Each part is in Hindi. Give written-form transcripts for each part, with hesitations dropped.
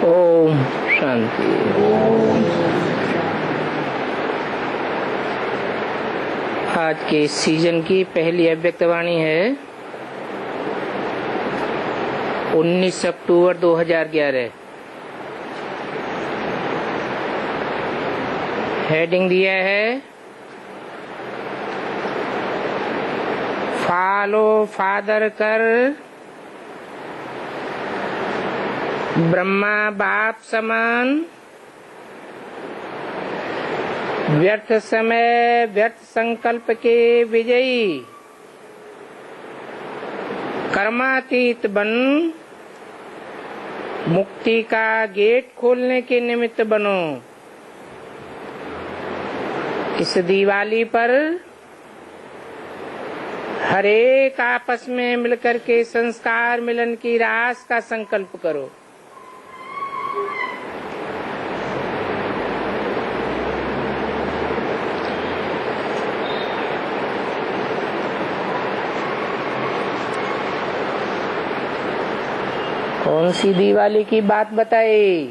ओम शांति। आज के सीजन की पहली अव्यक्तवाणी है 19 अक्टूबर 2011। हेडिंग दिया है फॉलो फादर कर ब्रह्मा बाप समान, व्यर्थ समय व्यर्थ संकल्प के विजयी, कर्मातीत बन मुक्ति का गेट खोलने के निमित्त बनो। इस दिवाली पर हर एक आपस में मिलकर के संस्कार मिलन की रास का संकल्प करो। कौन सी दिवाली की बात बताए?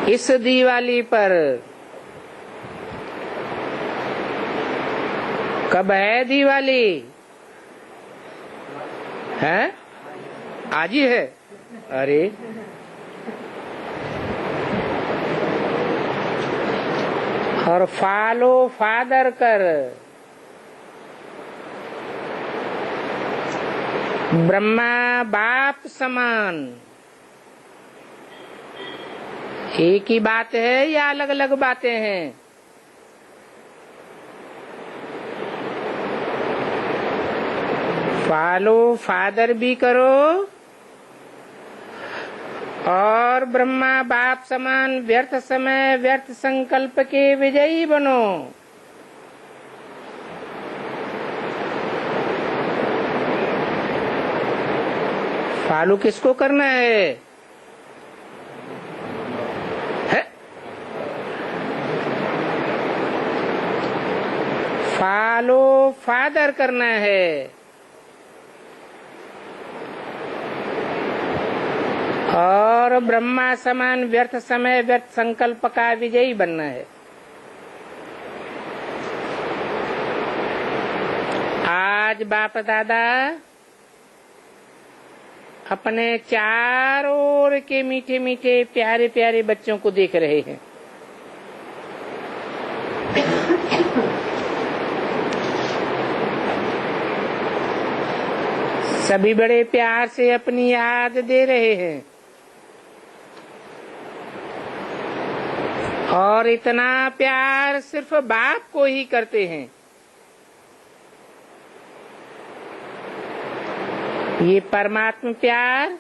इस दिवाली पर कब है दिवाली? है आज ही है। अरे और फॉलो फादर कर ब्रह्मा बाप समान। एक ही बात है या अलग अलग बातें हैं? फॉलो फादर भी करो और ब्रह्मा बाप समान व्यर्थ समय व्यर्थ संकल्प के विजयी बनो। फॉलो किसको करना है? फॉलो फादर करना है और ब्रह्मा समान व्यर्थ समय व्यर्थ संकल्प का विजयी बनना है। आज बाप दादा अपने चारों ओर के मीठे मीठे प्यारे प्यारे बच्चों को देख रहे हैं। सभी बड़े प्यार से अपनी याद दे रहे हैं और इतना प्यार सिर्फ बाप को ही करते हैं। ये परमात्मा प्यार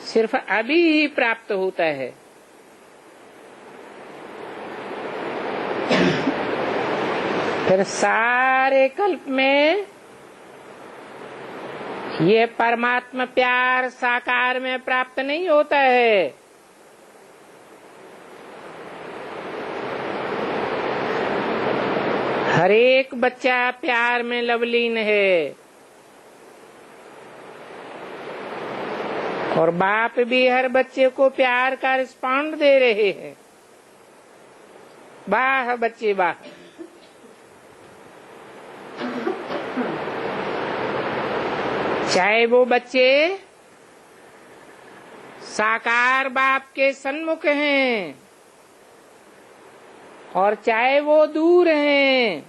सिर्फ अभी ही प्राप्त होता है। फिर सारे कल्प में ये परमात्मा प्यार साकार में प्राप्त नहीं होता है। हर एक बच्चा प्यार में लवलीन है और बाप भी हर बच्चे को प्यार का रिस्पॉन्ड दे रहे हैं। वाह बच्चे वाह। चाहे वो बच्चे साकार बाप के सन्मुख हैं और चाहे वो दूर हैं,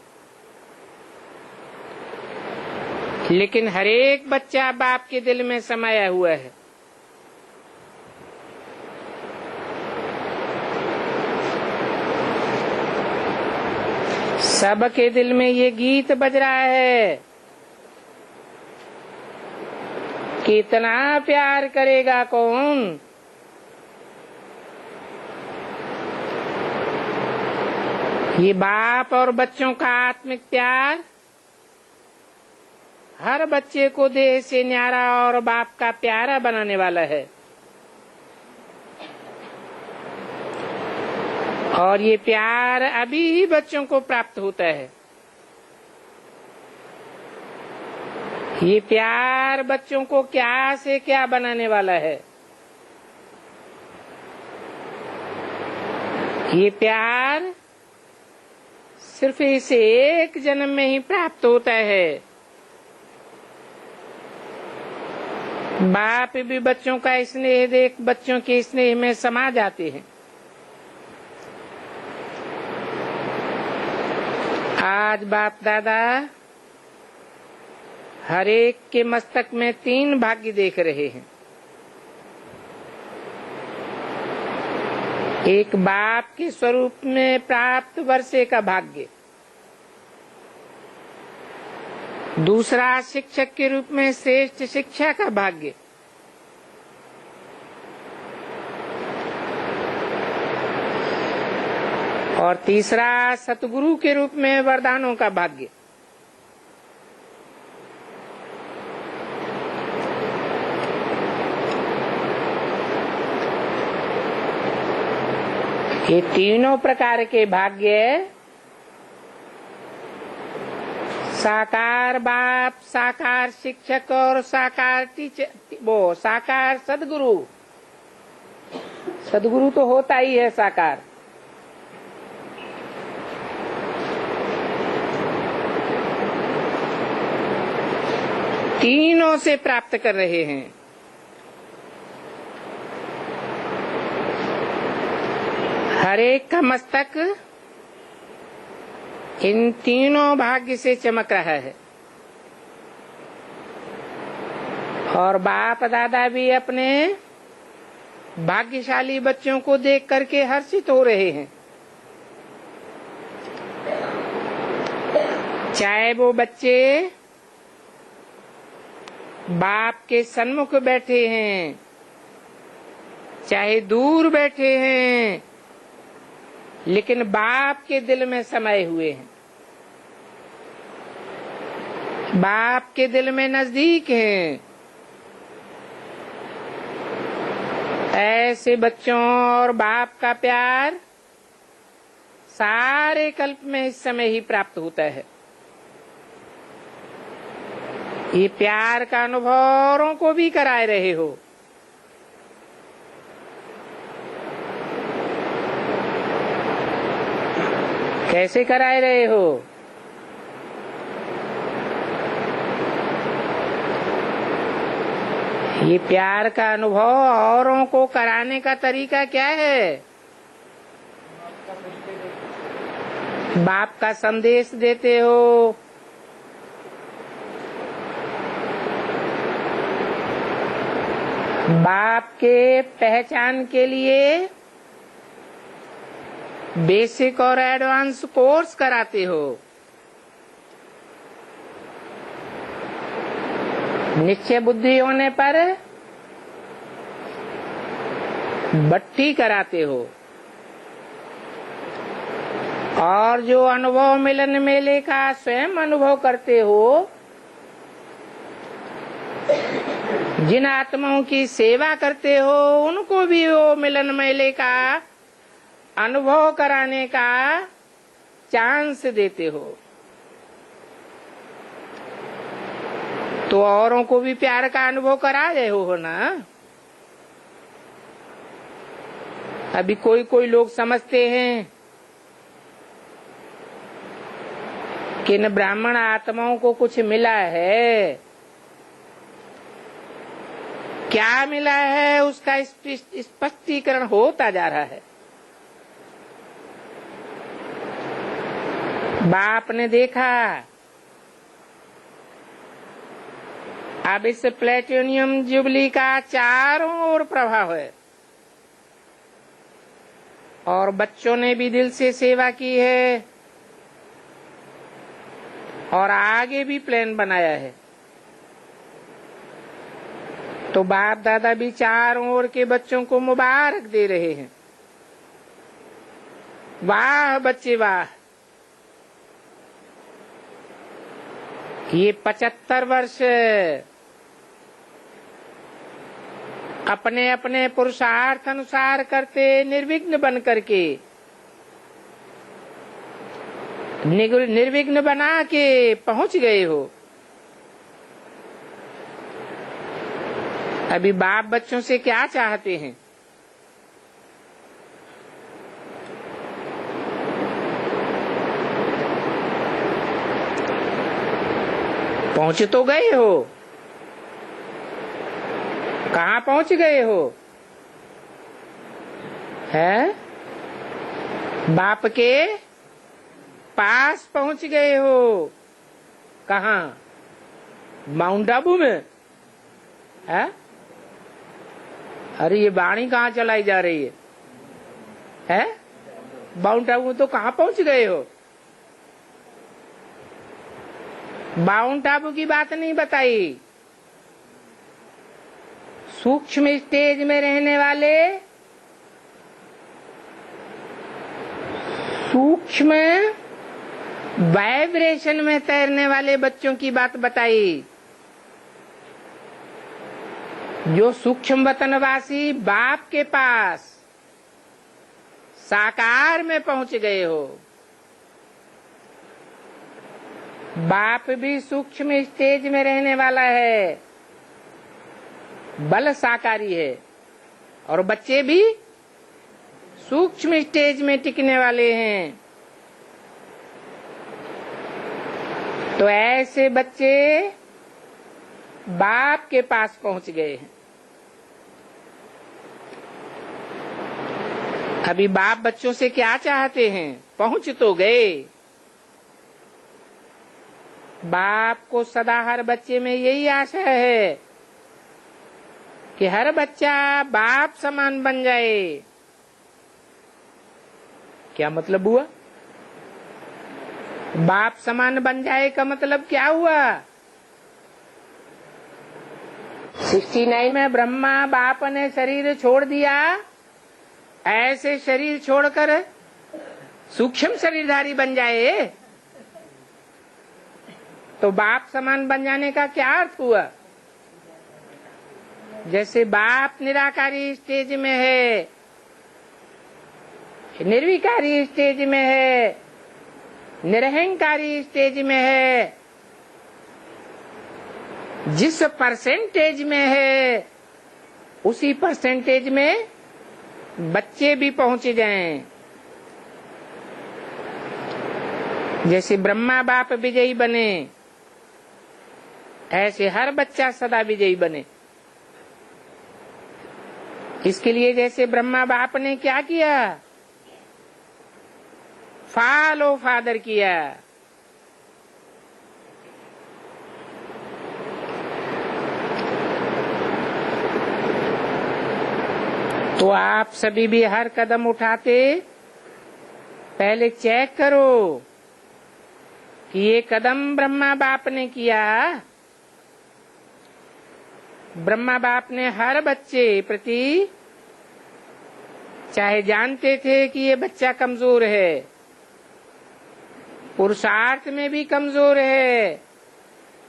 लेकिन हर एक बच्चा बाप के दिल में समाया हुआ है। सबके दिल में ये गीत बज रहा है, कितना प्यार करेगा कौन? ये बाप और बच्चों का आत्मिक प्यार हर बच्चे को देह से न्यारा और बाप का प्यारा बनाने वाला है। और ये प्यार अभी ही बच्चों को प्राप्त होता है। ये प्यार बच्चों को क्या से क्या बनाने वाला है। ये प्यार सिर्फ इस एक जन्म में ही प्राप्त होता है। बाप भी बच्चों का स्नेह देख बच्चों के स्नेह में समा जाते हैं। आज बाप दादा हर एक के मस्तक में 3 भाग्य देख रहे हैं। एक बाप के स्वरूप में प्राप्त वर्षे का भाग्य, दूसरा शिक्षक के रूप में श्रेष्ठ शिक्षा का भाग्य, और तीसरा सतगुरु के रूप में वरदानों का भाग्य। ये तीनों प्रकार के भाग्य साकार बाप, साकार शिक्षक और साकार टीचर, साकार सदगुरु। सदगुरु तो होता ही है साकार। तीनों से प्राप्त कर रहे हैं। हर एक का मस्तक इन तीनों भाग्य से चमक रहा है। और बाप दादा भी अपने भाग्यशाली बच्चों को देख करके हर्षित हो रहे हैं। चाहे वो बच्चे बाप के सन्मुख बैठे हैं, चाहे दूर बैठे हैं, लेकिन बाप के दिल में समाये हुए हैं, बाप के दिल में नजदीक हैं। ऐसे बच्चों और बाप का प्यार सारे कल्प में इस समय ही प्राप्त होता है। ये प्यार का अनुभव औरों को भी कराए रहे हो। कैसे कराए रहे हो? ये प्यार का अनुभव औरों को कराने का तरीका क्या है? बाप का संदेश देते हो, बाप के पहचान के लिए बेसिक और एडवांस कोर्स कराते हो, निश्चय बुद्धि होने पर भट्टी कराते हो, और जो अनुभव मिलन मेले का स्वयं अनुभव करते हो, जिन आत्माओं की सेवा करते हो, उनको भी वो मिलन मेले का अनुभव कराने का चांस देते हो। तो औरों को भी प्यार का अनुभव करा रहे हो ना। अभी कोई कोई लोग समझते हैं कि इन ब्राह्मण आत्माओं को कुछ मिला है। क्या मिला है उसका स्पष्टीकरण होता जा रहा है। बाप ने देखा अब इस प्लेटिनियम जुबली का चारों ओर प्रभाव है, और बच्चों ने भी दिल से सेवा की है, और आगे भी प्लान बनाया है। तो बाप दादा भी चारों ओर के बच्चों को मुबारक दे रहे हैं। वाह बच्चे वाह, ये 75 वर्ष अपने अपने पुरुषार्थ अनुसार करते निर्विघ्न बन करके, निर्विघ्न बना के पहुंच गए हो। अभी बाप बच्चों से क्या चाहते हैं? पहुंच तो गए हो, कहाँ पहुंच गए हो? है बाप के पास पहुंच गए हो। कहाँ? माउंट आबू में है? अरे ये वाणी कहाँ चलाई जा रही है? माउंट आबू तो कहाँ पहुंच गए हो? माउंट आबू की बात नहीं बताई। सूक्ष्म स्टेज में रहने वाले, सूक्ष्म वाइब्रेशन में तैरने वाले बच्चों की बात बताई। जो सूक्ष्म वतनवासी बाप के पास साकार में पहुंच गए हो। बाप भी सूक्ष्म स्टेज में रहने वाला है, बल साकारी है, और बच्चे भी सूक्ष्म स्टेज में टिकने वाले हैं। तो ऐसे बच्चे बाप के पास पहुंच गए हैं। अभी बाप बच्चों से क्या चाहते हैं? पहुंच तो गए। बाप को सदा हर बच्चे में यही आशा है कि हर बच्चा बाप समान बन जाए। क्या मतलब हुआ? बाप समान बन जाए का मतलब क्या हुआ? 69 में ब्रह्मा बाप ने शरीर छोड़ दिया, ऐसे शरीर छोड़कर सूक्ष्म शरीरधारी बन जाए। तो बाप समान बन जाने का क्या अर्थ हुआ? जैसे बाप निराकारी स्टेज में है, निर्विकारी स्टेज में है, निरहंकारी स्टेज में है, जिस परसेंटेज में है उसी परसेंटेज में बच्चे भी पहुंच जाएं। जैसे ब्रह्मा बाप विजयी बने, ऐसे हर बच्चा सदा विजयी बने। इसके लिए जैसे ब्रह्मा बाप ने क्या किया? फॉलो फादर किया। तो आप सभी भी हर कदम उठाते पहले चेक करो कि ये कदम ब्रह्मा बाप ने किया। ब्रह्मा बाप ने हर बच्चे प्रति, चाहे जानते थे कि ये बच्चा कमजोर है, पुरुषार्थ में भी कमजोर है,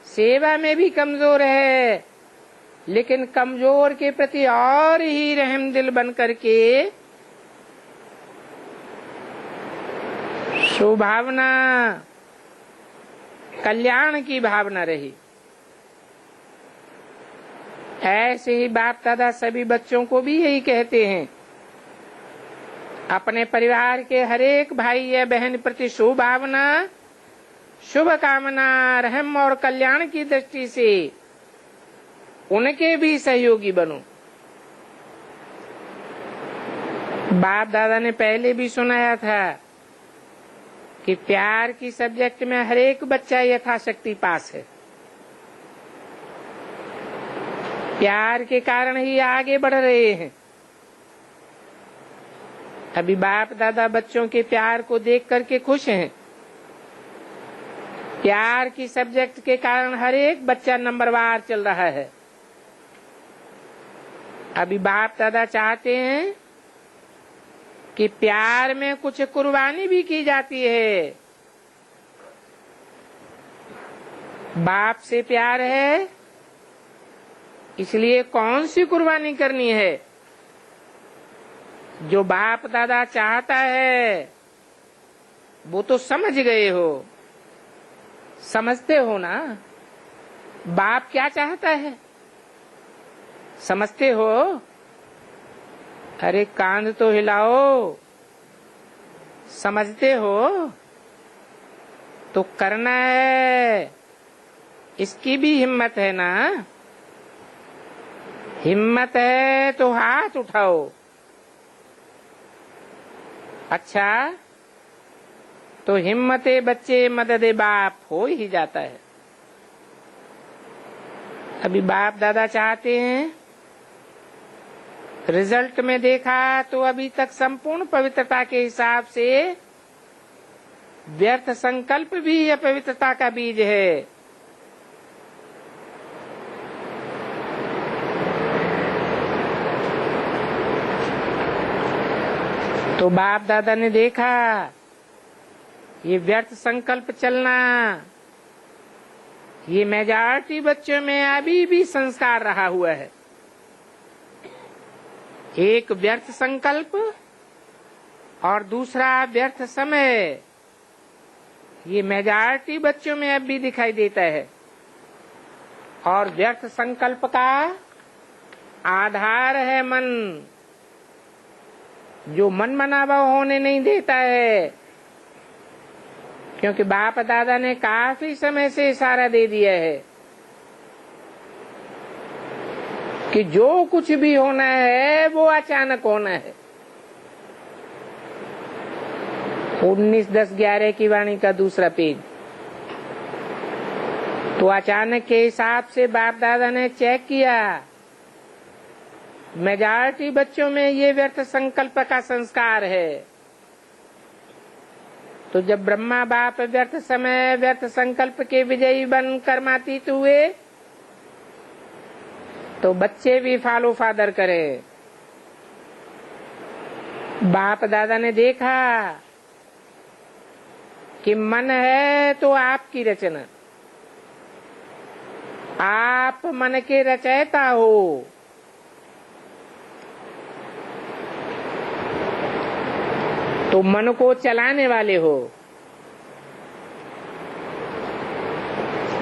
सेवा में भी कमजोर है, लेकिन कमजोर के प्रति और ही रहम दिल बन करके सुभावना, कल्याण की भावना रही। ऐसे ही बाप दादा सभी बच्चों को भी यही कहते हैं। अपने परिवार के हर एक भाई या बहन प्रति शुभ भावना, शुभ कामना, रहम और कल्याण की दृष्टि से उनके भी सहयोगी बनो। बाप दादा ने पहले भी सुनाया था कि प्यार की सब्जेक्ट में हर एक बच्चा यथाशक्ति पास है। प्यार के कारण ही आगे बढ़ रहे हैं। अभी बाप दादा बच्चों के प्यार को देख करके खुश हैं। प्यार की सब्जेक्ट के कारण हर एक बच्चा नंबरवार चल रहा है। अभी बाप दादा चाहते हैं कि प्यार में कुछ कुर्बानी भी की जाती है। बाप से प्यार है, इसलिए कौन सी कुर्बानी करनी है? जो बाप दादा चाहता है वो तो समझ गए हो, समझते हो ना। बाप क्या चाहता है? समझते हो? अरे कांध तो हिलाओ। समझते हो? तो करना है, इसकी भी हिम्मत है ना? हिम्मत है तो हाथ उठाओ। अच्छा, तो हिम्मते बच्चे मददे बाप हो ही जाता है। अभी बाप दादा चाहते हैं, रिजल्ट में देखा तो अभी तक संपूर्ण पवित्रता के हिसाब से व्यर्थ संकल्प भी अपवित्रता का बीज है। तो बाप दादा ने देखा ये व्यर्थ संकल्प चलना, ये मेजॉरिटी बच्चों में अभी भी संस्कार रहा हुआ है। एक व्यर्थ संकल्प और दूसरा व्यर्थ समय, ये मेजॉरिटी बच्चों में अब भी दिखाई देता है। और व्यर्थ संकल्प का आधार है मन, जो मन मनावा होने नहीं देता है। क्योंकि बाप दादा ने काफी समय से इशारा दे दिया है कि जो कुछ भी होना है वो अचानक होना है। 19/10/11 की वाणी का दूसरा पेज। तो अचानक के हिसाब से बाप दादा ने चेक किया, मेजॉरिटी बच्चों में ये व्यर्थ संकल्प का संस्कार है। तो जब ब्रह्मा बाप व्यर्थ समय व्यर्थ संकल्प के विजयी बन कर्मातीत हुए, तो बच्चे भी फॉलो फादर करें। बाप दादा ने देखा कि मन है तो आपकी रचना, आप मन के रचयिता हो। तो मन को चलाने वाले हो,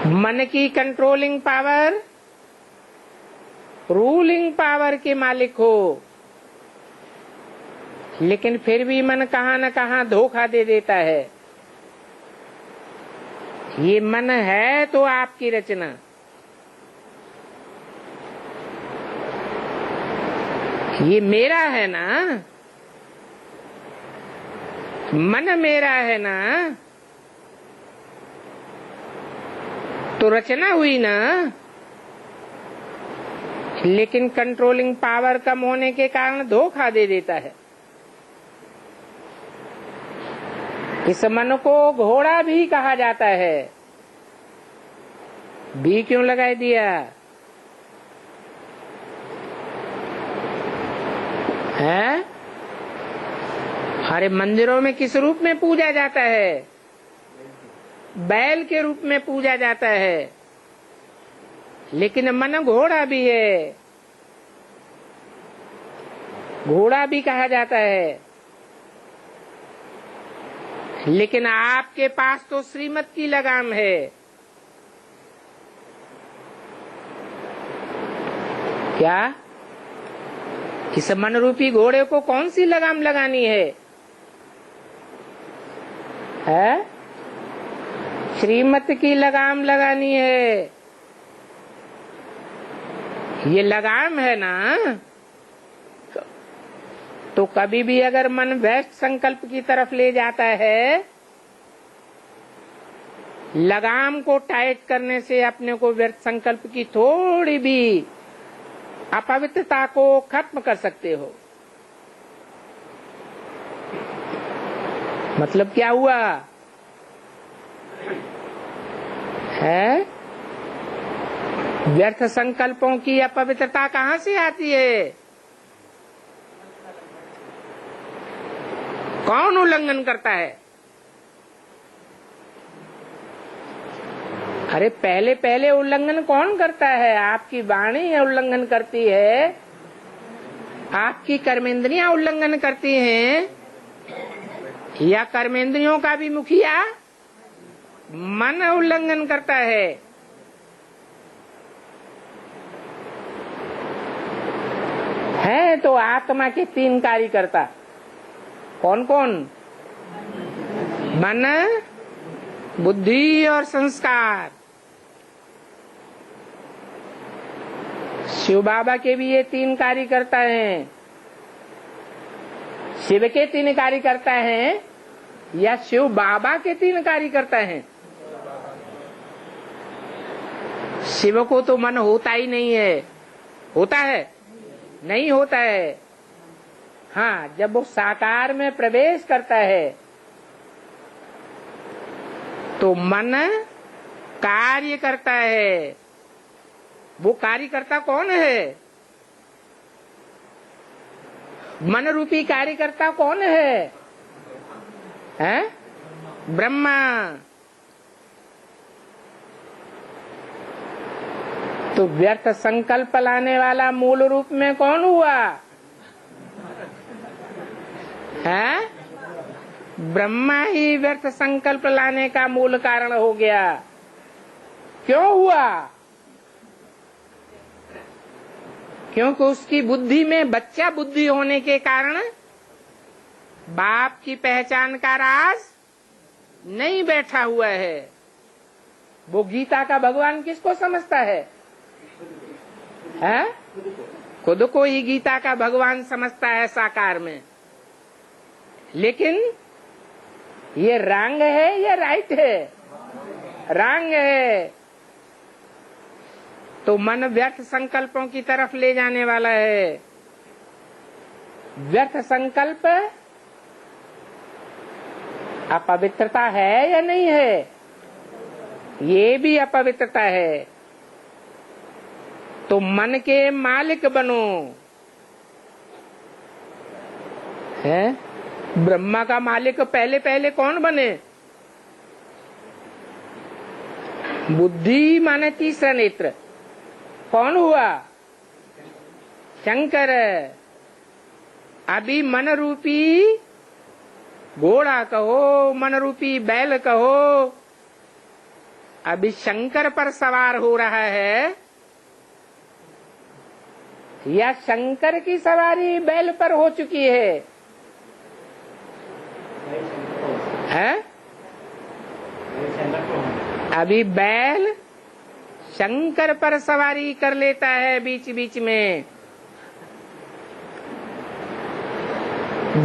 मन की कंट्रोलिंग पावर, रूलिंग पावर के मालिक हो। लेकिन फिर भी मन कहाँ न कहाँ धोखा दे देता है। ये मन है तो आपकी रचना, ये मेरा है ना, मन मेरा है ना, तो रचना हुई ना। लेकिन कंट्रोलिंग पावर कम होने के कारण धोखा दे देता है। इस मन को घोड़ा भी कहा जाता है। भी क्यों लगाई दिया है? अरे मंदिरों में किस रूप में पूजा जाता है? बैल के रूप में पूजा जाता है। लेकिन मन घोड़ा भी है, घोड़ा भी कहा जाता है। लेकिन आपके पास तो श्रीमत की लगाम है। क्या इस मन रूपी घोड़े को कौन सी लगाम लगानी है? श्रीमत की लगाम लगानी है। ये लगाम है ना। तो कभी भी अगर मन व्यर्थ संकल्प की तरफ ले जाता है, लगाम को टाइट करने से अपने को व्यर्थ संकल्प की थोड़ी भी अपवित्रता को खत्म कर सकते हो। मतलब क्या हुआ है? व्यर्थ संकल्पों की अपवित्रता कहाँ से आती है? कौन उल्लंघन करता है? अरे पहले पहले उल्लंघन कौन करता है? आपकी वाणी उल्लंघन करती है, आपकी कर्मेंद्रियां उल्लंघन करती हैं, या कर्मेंद्रियों का भी मुखिया मन उल्लंघन करता है। तो आत्मा के 3 कार्यकर्ता कौन कौन? मन, बुद्धि और संस्कार। शिव बाबा के भी ये 3 कार्यकर्ता हैं। शिव के 3 कार्यकर्ता हैं या शिव बाबा के 3 कार्यकर्ता हैं? शिव को तो मन होता ही नहीं है। होता है? नहीं होता है। हाँ, जब वो साकार में प्रवेश करता है तो मन कार्य करता है। वो कार्यकर्ता कौन है? मन रूपी कार्यकर्ता कौन है? हैं? ब्रह्मा। तो व्यर्थ संकल्प लाने वाला मूल रूप में कौन हुआ? है? ब्रह्मा ही व्यर्थ संकल्प लाने का मूल कारण हो गया। क्यों हुआ? क्योंकि उसकी बुद्धि में बच्चा बुद्धि होने के कारण बाप की पहचान का राज नहीं बैठा हुआ है। वो गीता का भगवान किसको समझता है? हैं? खुद को ही गीता का भगवान समझता है साकार में। लेकिन ये रंग है या राइट है? रंग है। तो मन व्यर्थ संकल्पों की तरफ ले जाने वाला है। व्यर्थ संकल्प अपवित्रता है या नहीं है? ये भी अपवित्रता है। तो मन के मालिक बनो। है? ब्रह्मा का मालिक पहले पहले कौन बने? बुद्धि माने तीसरा नेत्र। कौन हुआ? शंकर। अभी मन रूपी घोड़ा कहो, मन रूपी बैल कहो, अभी शंकर पर सवार हो रहा है या शंकर की सवारी बैल पर हो चुकी है? हैं? अभी बैल शंकर पर सवारी कर लेता है बीच बीच में।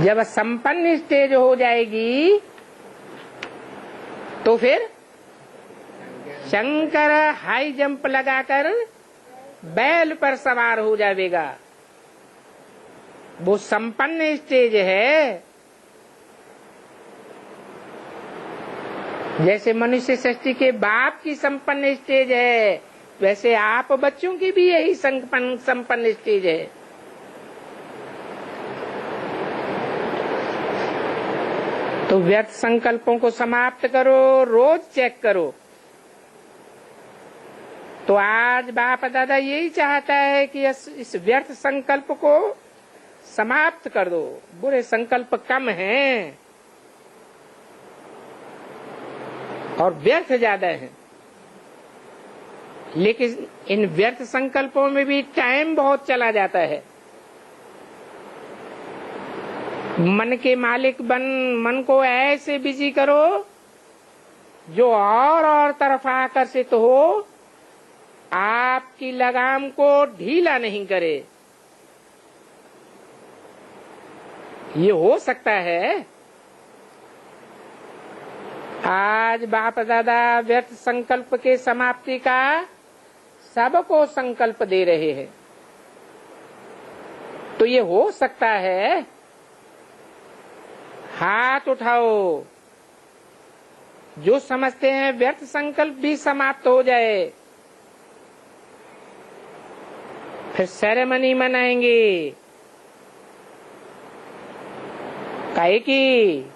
जब संपन्न स्टेज हो जाएगी तो फिर शंकर हाई जंप लगाकर बैल पर सवार हो जाएगा। वो संपन्न स्टेज है। जैसे मनुष्य सृष्टि के बाप की संपन्न स्टेज है, वैसे आप बच्चों की भी यही संपन्न स्टेज है। तो व्यर्थ संकल्पों को समाप्त करो, रोज चेक करो। तो आज बाप दादा यही चाहता है कि इस व्यर्थ संकल्प को समाप्त कर दो। बुरे संकल्प कम हैं और व्यर्थ ज्यादा है। लेकिन इन व्यर्थ संकल्पों में भी टाइम बहुत चला जाता है। मन के मालिक बन, मन को ऐसे बिजी करो जो और तरफ आकर्षित हो, आपकी लगाम को ढीला नहीं करे। ये हो सकता है। आज बाप दादा व्यर्थ संकल्प के समाप्ति का सबको संकल्प दे रहे हैं। तो ये हो सकता है। हाथ उठाओ जो समझते हैं व्यर्थ संकल्प भी समाप्त हो जाए। फिर सेरेमनी मनाएंगे। काहे की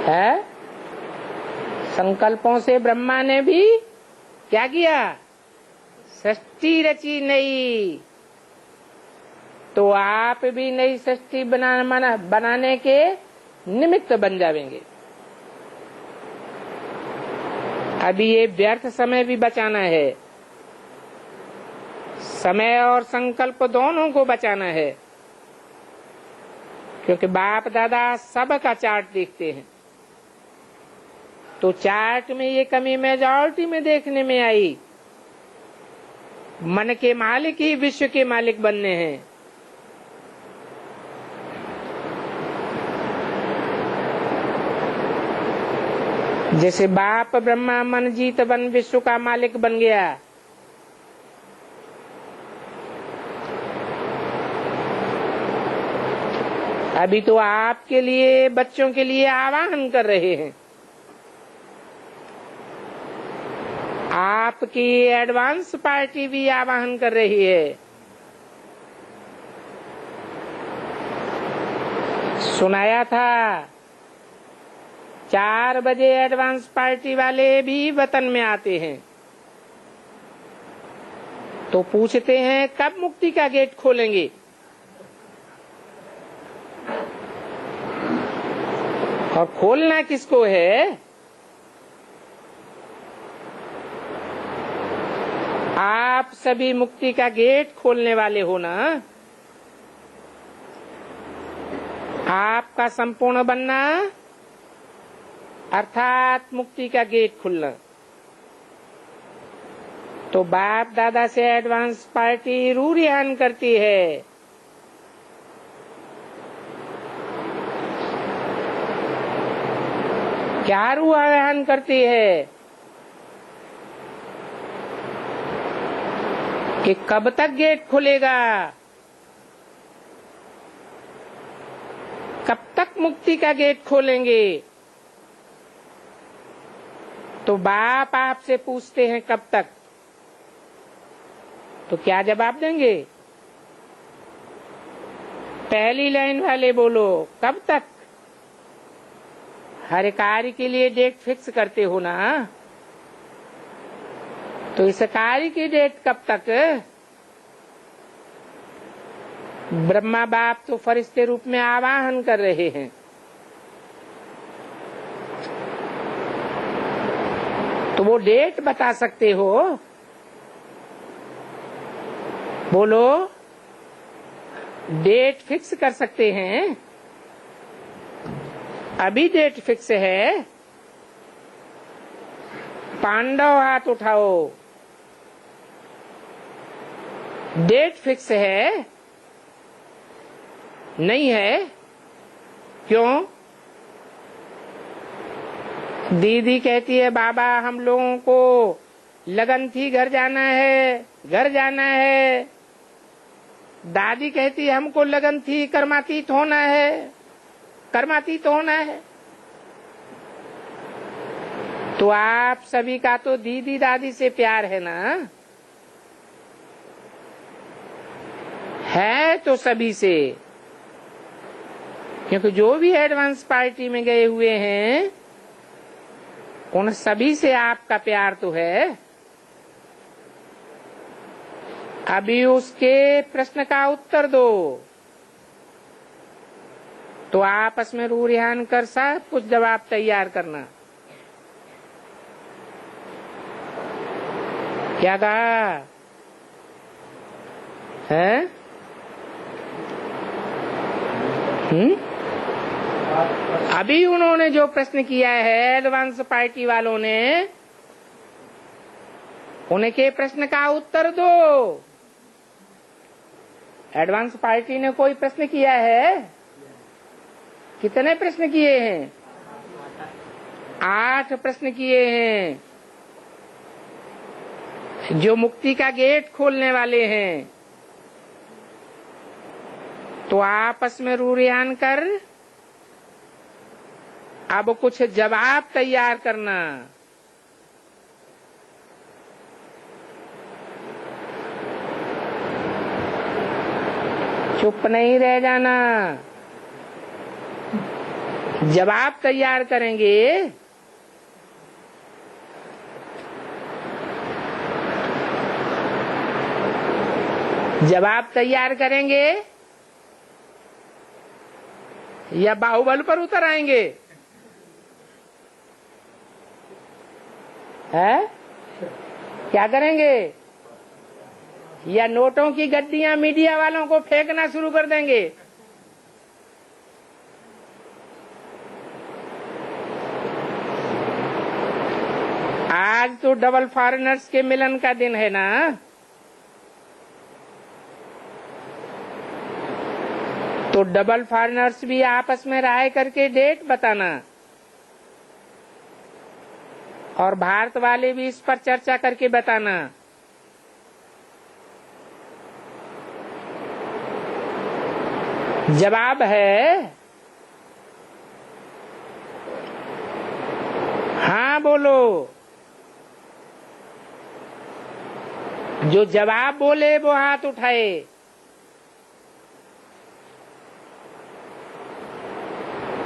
है? संकल्पों से ब्रह्मा ने भी क्या किया? सृष्टि रची नई। तो आप भी नई सृष्टि बनाने के निमित्त बन जाएंगे। अभी ये व्यर्थ समय भी बचाना है। समय और संकल्प दोनों को बचाना है, क्योंकि बाप दादा सबका चार्ट देखते हैं। तो चार्ट में ये कमी मेजॉरिटी में देखने में आई। मन के मालिक ही विश्व के मालिक बनने हैं। जैसे बाप ब्रह्मा मन जीत बन विश्व का मालिक बन गया, अभी तो आपके लिए, बच्चों के लिए आह्वान कर रहे हैं। आपकी एडवांस पार्टी भी आह्वान कर रही है। सुनाया था 4 बजे एडवांस पार्टी वाले भी वतन में आते हैं, तो पूछते हैं कब मुक्ति का गेट खोलेंगे। और खोलना किसको है? आप सभी मुक्ति का गेट खोलने वाले हो ना। आपका संपूर्ण बनना अर्थात मुक्ति का गेट खुलना। तो बाप दादा से एडवांस पार्टी रूरियान करती है। क्या रूहान करती है कि कब तक गेट खुलेगा, कब तक मुक्ति का गेट खोलेंगे। तो बाप आपसे पूछते हैं कब तक, तो क्या जवाब देंगे? पहली लाइन वाले बोलो कब तक। हर कार्य के लिए डेट फिक्स करते हो ना, तो इस कार्य की डेट कब तक? ब्रह्मा बाप तो फरिश्ते रूप में आवाहन कर रहे हैं। तो वो डेट बता सकते हो? बोलो, डेट फिक्स कर सकते हैं? अभी डेट फिक्स है? पांडव हाथ उठाओ। डेट फिक्स है? नहीं है? क्यों? दीदी कहती है बाबा हम लोगों को लगन थी, घर जाना है, घर जाना है। दादी कहती है हमको लगन थी, कर्मातीत होना है, कर्मातीत होना है। तो आप सभी का तो दीदी दादी से प्यार है ना? है तो सभी से, क्योंकि जो भी एडवांस पार्टी में गए हुए हैं उन सभी से आपका प्यार तो है। अभी उसके प्रश्न का उत्तर दो, तो आपस में रूरियान कर सब कुछ जवाब तैयार करना। क्या कहा है? अभी उन्होंने जो प्रश्न किया है एडवांस पार्टी वालों ने, उनके प्रश्न का उत्तर दो। एडवांस पार्टी ने कोई प्रश्न किया है? कितने प्रश्न किए हैं? 8 प्रश्न किए हैं, जो मुक्ति का गेट खोलने वाले हैं। तो आपस में रूरियान कर अब कुछ जवाब तैयार करना। चुप नहीं रह जाना, जवाब तैयार करेंगे। जवाब तैयार करेंगे या बाहुबल पर उतर आएंगे? है क्या करेंगे? या नोटों की गड्डियां मीडिया वालों को फेंकना शुरू कर देंगे। आज तो डबल फॉरेनर्स के मिलन का दिन है ना। तो डबल फॉरेनर्स भी आपस में राय करके डेट बताना, और भारत वाले भी इस पर चर्चा करके बताना। जवाब है हाँ बोलो। जो जवाब बोले वो हाथ उठाए।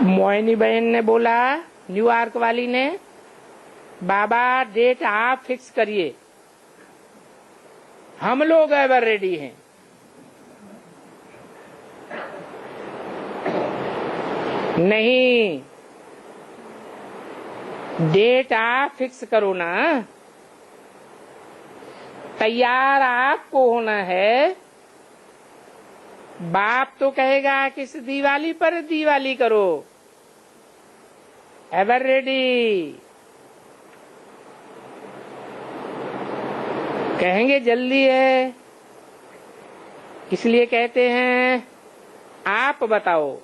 मोहिनी बहन ने बोला, न्यूयॉर्क वाली ने, बाबा डेट आप फिक्स करिए, हम लोग एवर रेडी हैं। नहीं, डेट आप फिक्स करो ना, तैयार आपको होना है। बाप तो कहेगा कि इस दिवाली पर दिवाली करो, एवर रेडी। कहेंगे जल्दी है, इसलिए कहते हैं आप बताओ।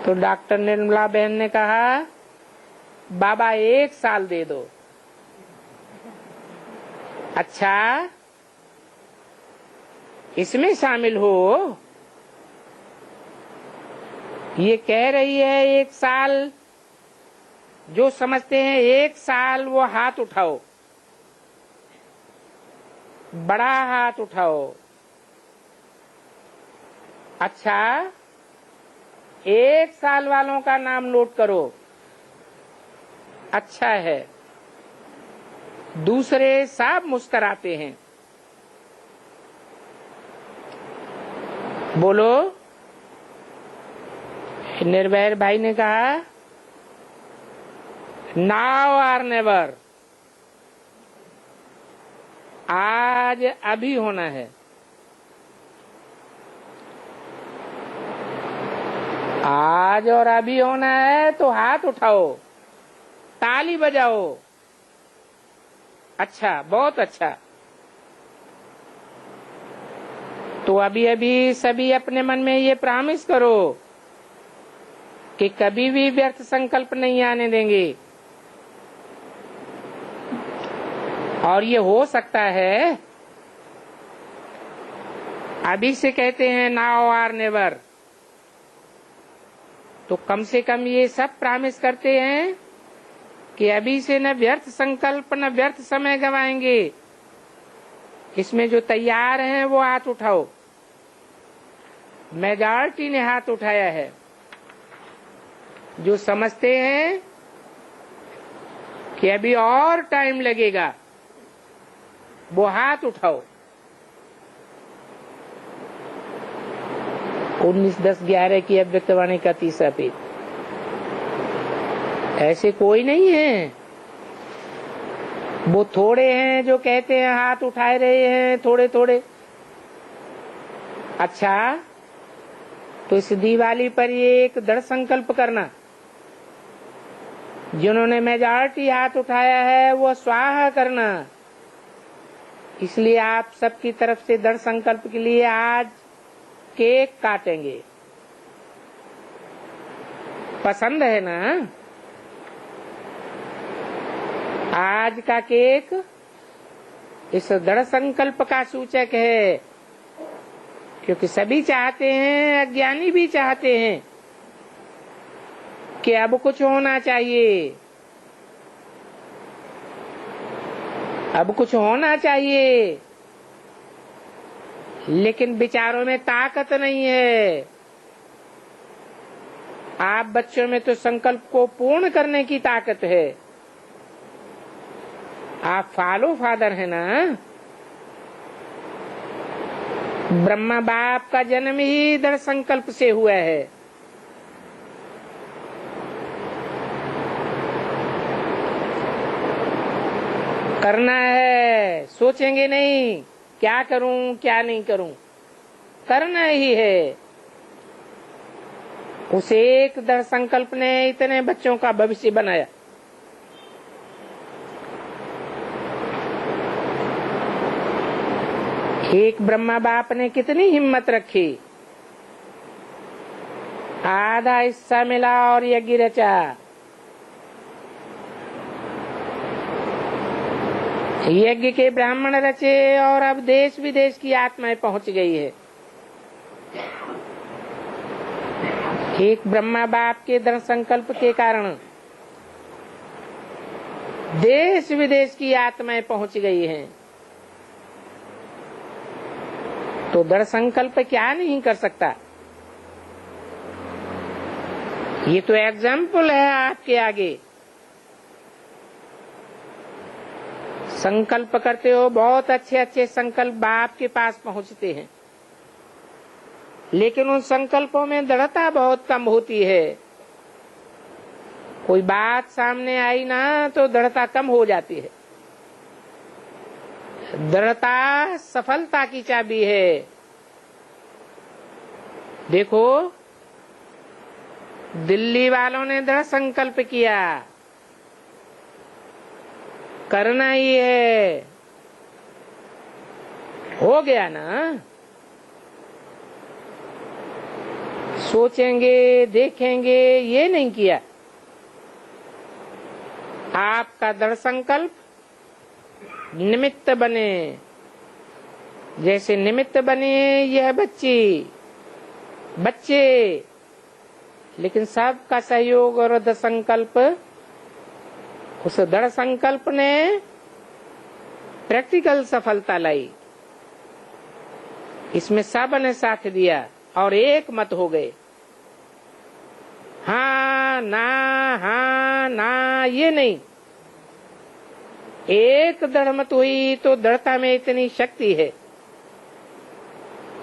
तो डॉक्टर निर्मला बहन ने कहा, बाबा 1 साल दे दो। अच्छा, इसमें शामिल हो। ये कह रही है 1 साल, जो समझते हैं 1 साल वो हाथ उठाओ, बड़ा हाथ उठाओ। अच्छा, 1 साल वालों का नाम नोट करो। अच्छा है। दूसरे सब मुस्कुराते हैं। बोलो। निर्भय भाई ने कहा, नाउ आर नेवर, आज अभी होना है। आज और अभी होना है तो हाथ उठाओ, ताली बजाओ। अच्छा, बहुत अच्छा। तो अभी अभी सभी अपने मन में ये प्रॉमिस करो कि कभी भी व्यर्थ संकल्प नहीं आने देंगे। और ये हो सकता है, अभी से कहते हैं नाउ आर नेवर, तो कम से कम ये सब प्रॉमिस करते हैं कि अभी से न व्यर्थ संकल्प न व्यर्थ समय गवाएंगे। इसमें जो तैयार हैं वो हाथ उठाओ। मेजॉरिटी ने हाथ उठाया है। जो समझते हैं कि अभी और टाइम लगेगा, वो हाथ उठाओ। 19/10/11 की अव्यक्तवाणी का तीसरा पेज। ऐसे कोई नहीं है। वो थोड़े हैं जो कहते हैं हाथ उठाए रहे हैं थोड़े थोड़े। अच्छा, तो इस दिवाली पर ये एक दृढ़ संकल्प करना, जिन्होंने मेजॉरिटी हाथ उठाया है वो स्वाहा करना। इसलिए आप सबकी तरफ से दृढ़ संकल्प के लिए आज केक काटेंगे। पसंद है ना? आज का केक इस दृढ़ संकल्प का सूचक है, क्योंकि सभी चाहते हैं, अज्ञानी भी चाहते हैं कि अब कुछ होना चाहिए, अब कुछ होना चाहिए, लेकिन विचारों में ताकत नहीं है। आप बच्चों में तो संकल्प को पूर्ण करने की ताकत है। आप फॉलो फादर है ना। ब्रह्मा बाप का जन्म ही दृढ़ संकल्प से हुआ है। करना है, सोचेंगे नहीं क्या करूं क्या नहीं करूं, करना ही है। उस एक दृढ़ संकल्प ने इतने बच्चों का भविष्य बनाया। एक ब्रह्मा बाप ने कितनी हिम्मत रखी, आधा हिस्सा मिला और यज्ञ रचा। यज्ञ के ब्राह्मण रचे और अब देश विदेश की आत्माएं पहुंच गई है। एक ब्रह्मा बाप के दृढ़ संकल्प के कारण देश विदेश की आत्माएं पहुंच गई हैं। तो दृढ़ संकल्प क्या नहीं कर सकता। ये तो एग्जाम्पल है आपके आगे। संकल्प करते हो, बहुत अच्छे अच्छे संकल्प बाप के पास पहुंचते हैं, लेकिन उन संकल्पों में दृढ़ता बहुत कम होती है। कोई बात सामने आई ना तो दृढ़ता कम हो जाती है। दृढ़ता सफलता की चाबी है। देखो, दिल्ली वालों ने दृढ़ संकल्प किया, करना ही है, हो गया ना। सोचेंगे देखेंगे ये नहीं किया। आपका दृढ़ संकल्प निमित्त बने, जैसे निमित्त बने यह बच्चे, लेकिन सबका सहयोग और दृढ़ संकल्प, उस दृढ़ संकल्प ने प्रैक्टिकल सफलता लाई। इसमें सब ने साथ दिया और एक मत हो गए। हाँ ना ये नहीं, एक दृढ़ मत हुई। तो दृढ़ता में इतनी शक्ति है।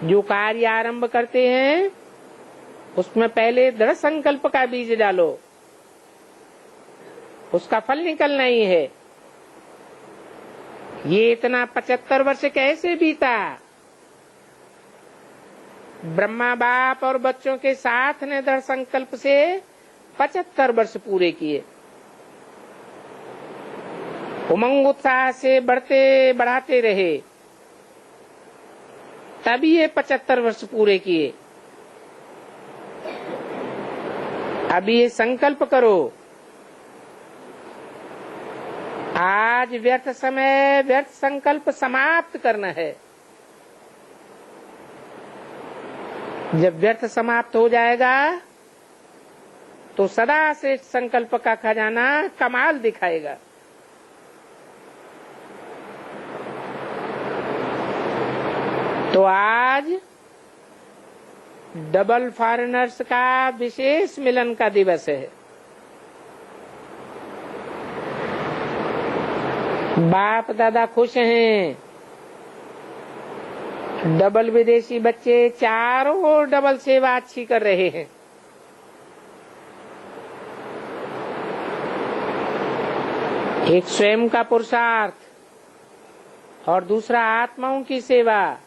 जो कार्य आरंभ करते हैं उसमें पहले दृढ़ संकल्प का बीज डालो, उसका फल निकलना ही है। ये इतना 75 वर्ष कैसे बीता। ब्रह्मा बाप और बच्चों के साथ ने दृढ़ संकल्प से 75 वर्ष पूरे किए। उमंग उत्साह से बढ़ाते रहे, तभी ये 75 वर्ष पूरे किए। अभी ये संकल्प करो, आज व्यर्थ समय व्यर्थ संकल्प समाप्त करना है। जब व्यर्थ समाप्त हो जाएगा तो सदा से संकल्प का खजाना कमाल दिखाएगा। तो आज डबल फॉरेनर्स का विशेष मिलन का दिवस है। बाप दादा खुश हैं। डबल विदेशी बच्चे चारों ओर डबल सेवा अच्छी कर रहे हैं। एक स्वयं का पुरुषार्थ और दूसरा आत्माओं की सेवा,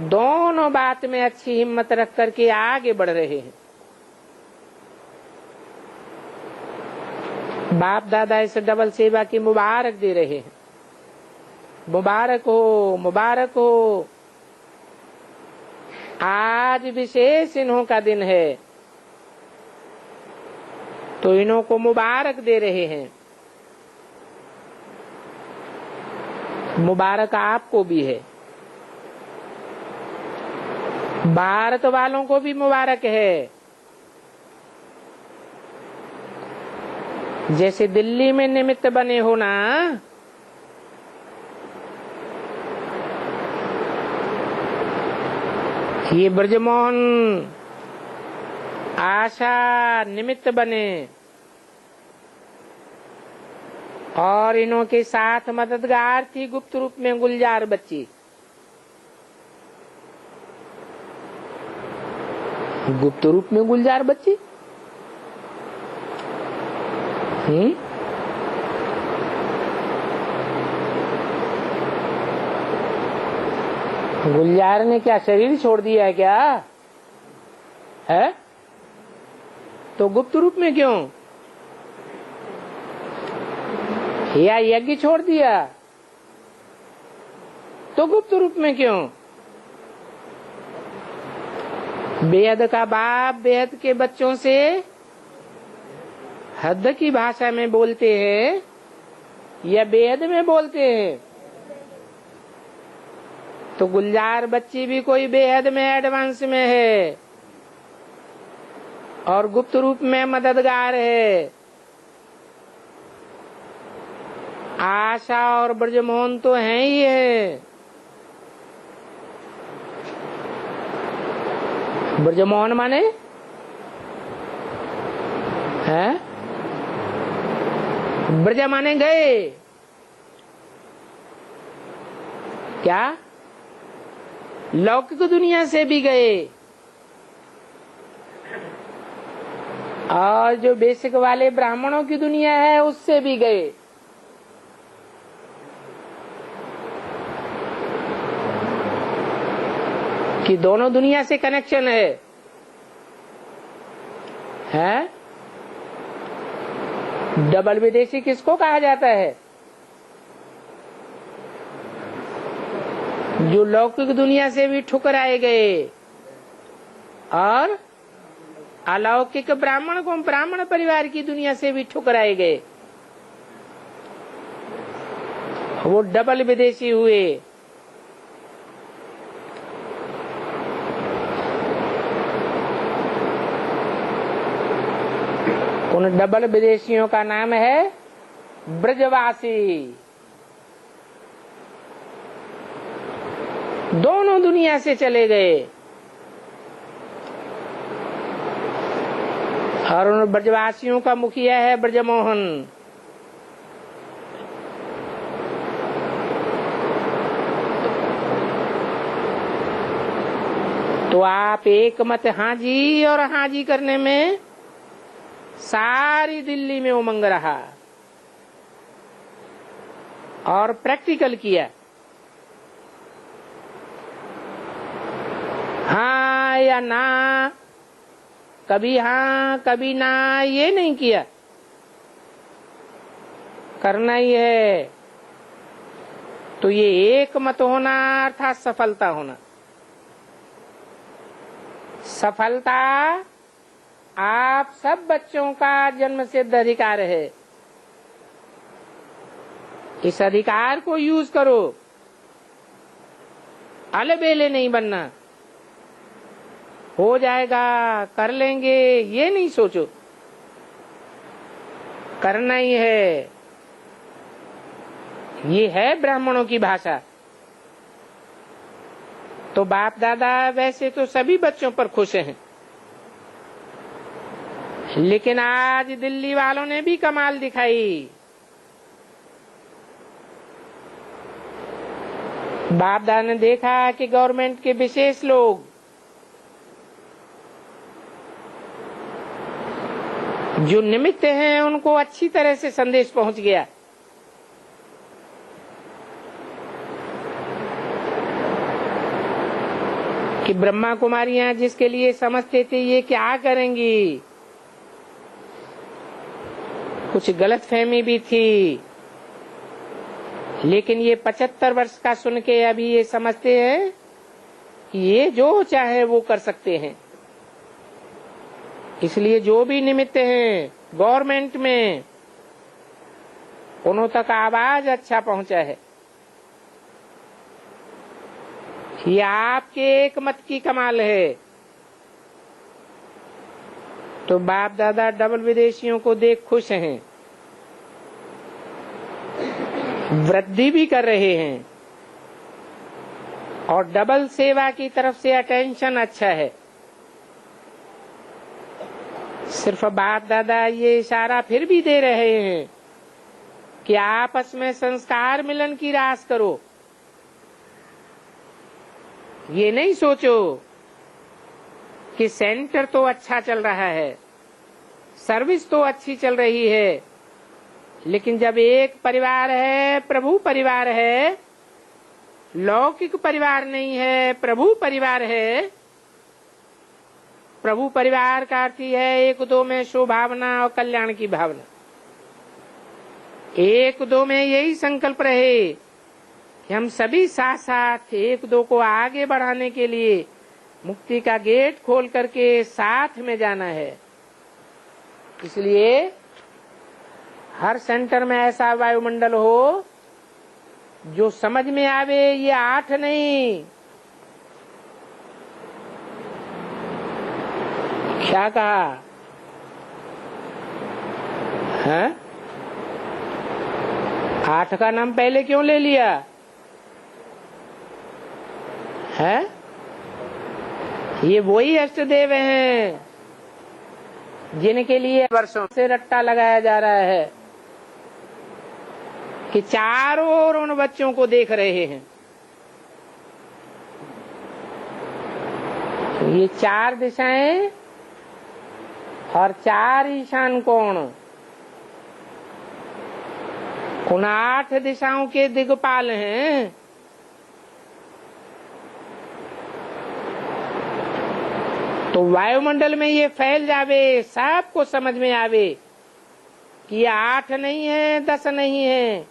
दोनों बात में अच्छी हिम्मत रख करके आगे बढ़ रहे हैं। बाप दादा इस डबल सेवा की मुबारक दे रहे हैं। मुबारक हो, मुबारक हो। आज विशेष इन्हों का दिन है, तो इन्हों को मुबारक दे रहे हैं। मुबारक आपको भी है, भारत वालों को भी मुबारक है। जैसे दिल्ली में निमित्त बने हो ना, ये ब्रजमोहन आशा निमित्त बने और इन्हों के साथ मददगार थी गुप्त रूप में गुलजार बच्ची। गुप्त रूप में गुलजार बच्ची गुलजार ने क्या शरीर छोड़ दिया है क्या है? तो गुप्त रूप में क्यों? या यज्ञ छोड़ दिया तो गुप्त रूप में क्यों? बेहद का बाप बेहद के बच्चों से हद की भाषा में बोलते हैं या बेहद में बोलते हैं? तो गुलजार बच्ची भी कोई बेहद में एडवांस में है और गुप्त रूप में मददगार है। आशा और ब्रजमोहन तो हैं ही है। ब्रजमोहन माने है, ब्रज माने गए क्या? लौकिक दुनिया से भी गए और जो बेसिक वाले ब्राह्मणों की दुनिया है उससे भी गए। कि दोनों दुनिया से कनेक्शन है? डबल विदेशी किसको कहा जाता है? जो लौकिक दुनिया से भी ठुकराए गए और अलौकिक ब्राह्मण को ब्राह्मण परिवार की दुनिया से भी ठुकराए गए, वो डबल विदेशी हुए। उन डबल विदेशियों का नाम है ब्रजवासी। दोनों दुनिया से चले गए और उन ब्रजवासियों का मुखिया है ब्रजमोहन। तो आप एक मत हाजी और हाजी करने में सारी दिल्ली में उमंग रहा और प्रैक्टिकल किया। हाँ या ना, कभी हाँ कभी ना, ये नहीं किया। करना ही है तो ये एक मत होना अर्थात सफलता होना। सफलता आप सब बच्चों का जन्म सिद्ध अधिकार है। इस अधिकार को यूज करो, अलबेले नहीं बनना। हो जाएगा, कर लेंगे, ये नहीं सोचो, करना ही है। ये है ब्राह्मणों की भाषा। तो बाप दादा वैसे तो सभी बच्चों पर खुश हैं, लेकिन आज दिल्ली वालों ने भी कमाल दिखाई। बाप दादा ने देखा कि गवर्नमेंट के विशेष लोग जो निमित्त हैं उनको अच्छी तरह से संदेश पहुंच गया। कि ब्रह्मा कुमारियां जिसके लिए समझते थे ये क्या करेंगी, कुछ गलतफहमी भी थी, लेकिन ये 75 वर्ष का सुन के अभी ये समझते हैं कि ये जो चाहे वो कर सकते हैं। इसलिए जो भी निमित्त हैं गवर्नमेंट में, उन्हों तक आवाज अच्छा पहुंचा है। ये आपके एक मत की कमाल है। तो बाप दादा डबल विदेशियों को देख खुश हैं, वृद्धि भी कर रहे हैं और डबल सेवा की तरफ से अटेंशन अच्छा है। सिर्फ बाप दादा ये इशारा फिर भी दे रहे हैं कि आपस में संस्कार मिलन की रास करो। ये नहीं सोचो कि सेंटर तो अच्छा चल रहा है, सर्विस तो अच्छी चल रही है, लेकिन जब एक परिवार है, प्रभु परिवार है, लौकिक परिवार नहीं है, प्रभु परिवार है। प्रभु परिवार का अर्थ है एक दो में शोभावना और कल्याण की भावना। एक दो में यही संकल्प रहे कि हम सभी साथ साथ एक दो को आगे बढ़ाने के लिए मुक्ति का गेट खोल करके साथ में जाना है। इसलिए हर सेंटर में ऐसा वायुमंडल हो जो समझ में आवे ये 8 नहीं। क्या कहा है? 8 का नाम पहले क्यों ले लिया है? ये वही अष्टदेव हैं जिनके लिए वर्षों से रट्टा लगाया जा रहा है कि चारों ओर उन बच्चों को देख रहे हैं। तो ये 4 दिशाएं और 4 ईशान कोण उन 8 दिशाओं के दिग्पाल हैं। तो वायुमंडल में ये फैल जावे, सबको समझ में आवे कि ये 8 नहीं है, 10 नहीं है,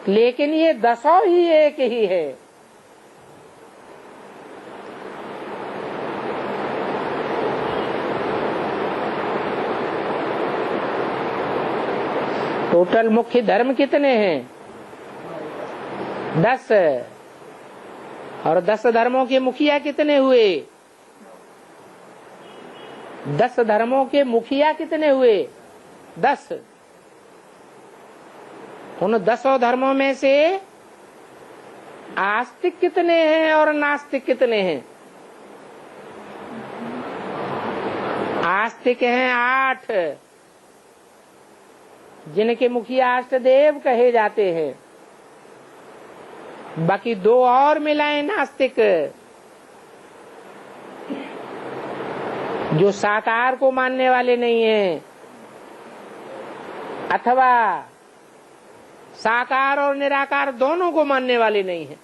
लेकिन ये 10 ही एक ही है। टोटल मुख्य धर्म कितने हैं? 10। और 10 धर्मों के मुखिया कितने हुए? 10 धर्मों के मुखिया कितने हुए? 10। उन 10 धर्मों में से आस्तिक कितने हैं और नास्तिक कितने हैं? आस्तिक हैं 8, जिनके मुखिया अष्टदेव कहे जाते हैं। बाकी 2 और मिलाए नास्तिक, जो साकार को मानने वाले नहीं हैं अथवा साकार और निराकार दोनों को मानने वाले नहीं हैं।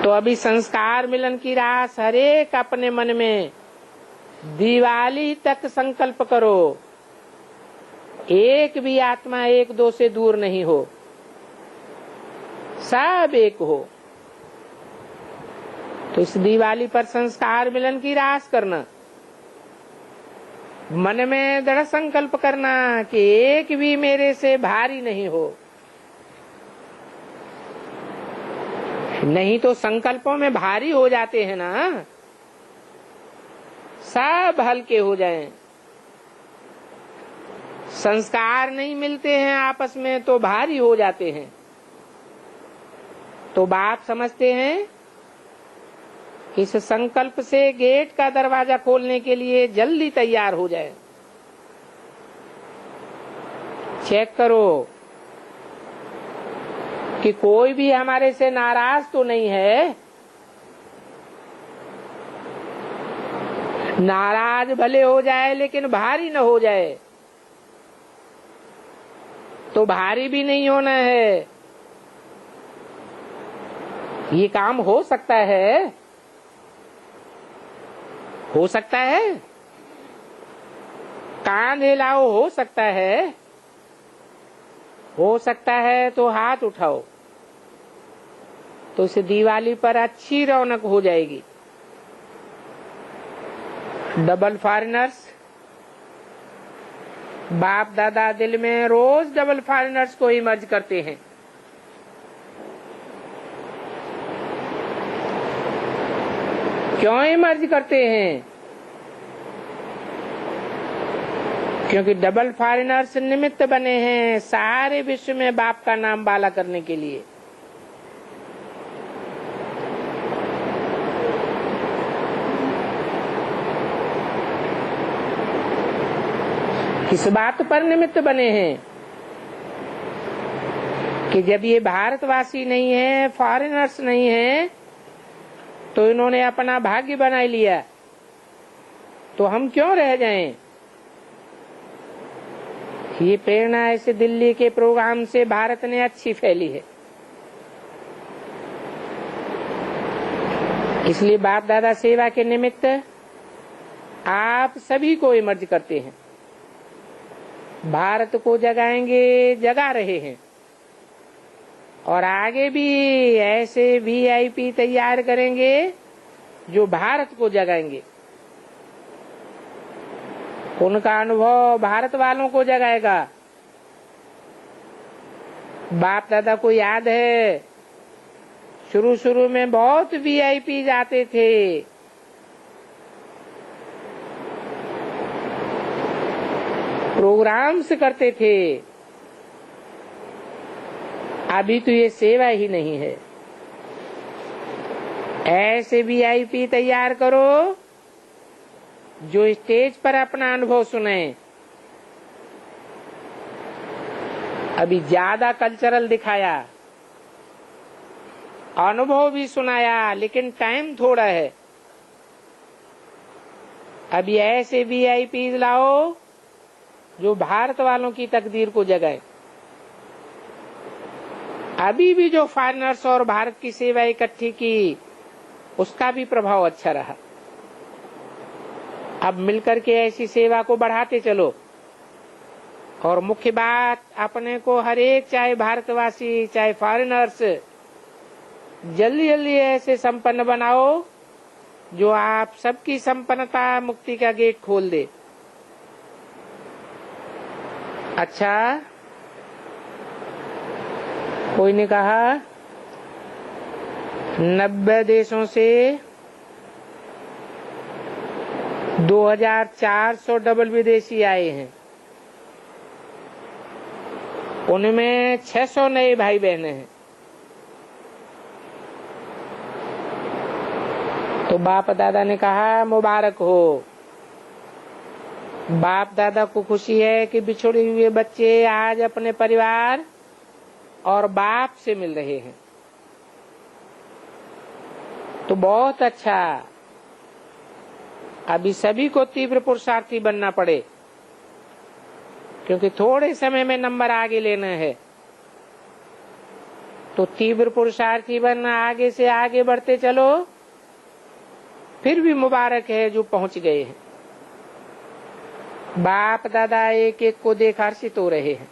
तो अभी संस्कार मिलन की रास हरेक अपने मन में दिवाली तक संकल्प करो, एक भी आत्मा 1-2 से दूर नहीं हो, सब एक हो। तो इस दिवाली पर संस्कार मिलन की रास करना, मन में दृढ़ संकल्प करना कि एक भी मेरे से भारी नहीं हो। नहीं तो संकल्पों में भारी हो जाते हैं ना, सब हल्के हो जाएं। संस्कार नहीं मिलते हैं आपस में तो भारी हो जाते हैं। तो बाप समझते हैं इस संकल्प से गेट का दरवाजा खोलने के लिए जल्दी तैयार हो जाए। चेक करो कि कोई भी हमारे से नाराज तो नहीं है। नाराज भले हो जाए लेकिन भारी न हो जाए। तो भारी भी नहीं होना है। ये काम हो सकता है, हो सकता है, कान हिलाओ, हो सकता है, हो सकता है तो हाथ उठाओ। तो इस दिवाली पर अच्छी रौनक हो जाएगी। डबल फॉरेनर्स, बाप दादा दिल में रोज डबल फॉरेनर्स को ही मर्ज करते हैं। क्यों ही मर्ज करते हैं? क्योंकि डबल फॉरेनर्स निमित्त बने हैं सारे विश्व में बाप का नाम बाला करने के लिए। किस बात पर निमित्त बने हैं कि जब ये भारतवासी नहीं है, फॉरेनर्स नहीं है, तो इन्होंने अपना भाग्य बना लिया, तो हम क्यों रह जाएं? ये प्रेरणा ऐसे दिल्ली के प्रोग्राम से भारत ने अच्छी फैली है। इसलिए बाप दादा सेवा के निमित्त आप सभी को इमर्ज करते हैं, भारत को जगाएंगे, जगा रहे हैं, और आगे भी ऐसे VIP तैयार करेंगे जो भारत को जगाएंगे। उनका अनुभव भारत वालों को जगाएगा। बाप दादा को याद है, शुरू शुरू में बहुत VIP जाते थे, प्रोग्राम्स करते थे। अभी तो ये सेवा ही नहीं है। ऐसे VIP तैयार करो जो स्टेज पर अपना अनुभव सुने। अभी ज्यादा कल्चरल दिखाया, अनुभव भी सुनाया, लेकिन टाइम थोड़ा है। अभी ऐसे VIP लाओ जो भारत वालों की तकदीर को जगाए। अभी भी जो फॉरेनर्स और भारत की सेवा इकट्ठी की, उसका भी प्रभाव अच्छा रहा। अब मिलकर के ऐसी सेवा को बढ़ाते चलो। और मुख्य बात, अपने को हर एक, चाहे भारतवासी चाहे फॉरेनर्स, जल्दी जल्दी ऐसे संपन्न बनाओ जो आप सबकी संपन्नता, मुक्ति का गेट खोल दे। अच्छा, कोई ने कहा 90 देशों से 2400 डबल विदेशी आए हैं, उनमें 600 नए भाई बहने हैं। तो बाप दादा ने कहा मुबारक हो। बाप दादा को खुशी है कि बिछड़े हुए बच्चे आज अपने परिवार और बाप से मिल रहे हैं, तो बहुत अच्छा। अभी सभी को तीव्र पुरुषार्थी बनना पड़े, क्योंकि थोड़े समय में नंबर आगे लेना है। तो तीव्र पुरुषार्थी बनना, आगे से आगे बढ़ते चलो। फिर भी मुबारक है जो पहुंच गए हैं। बाप दादा एक एक को देख हर्षित हो रहे हैं।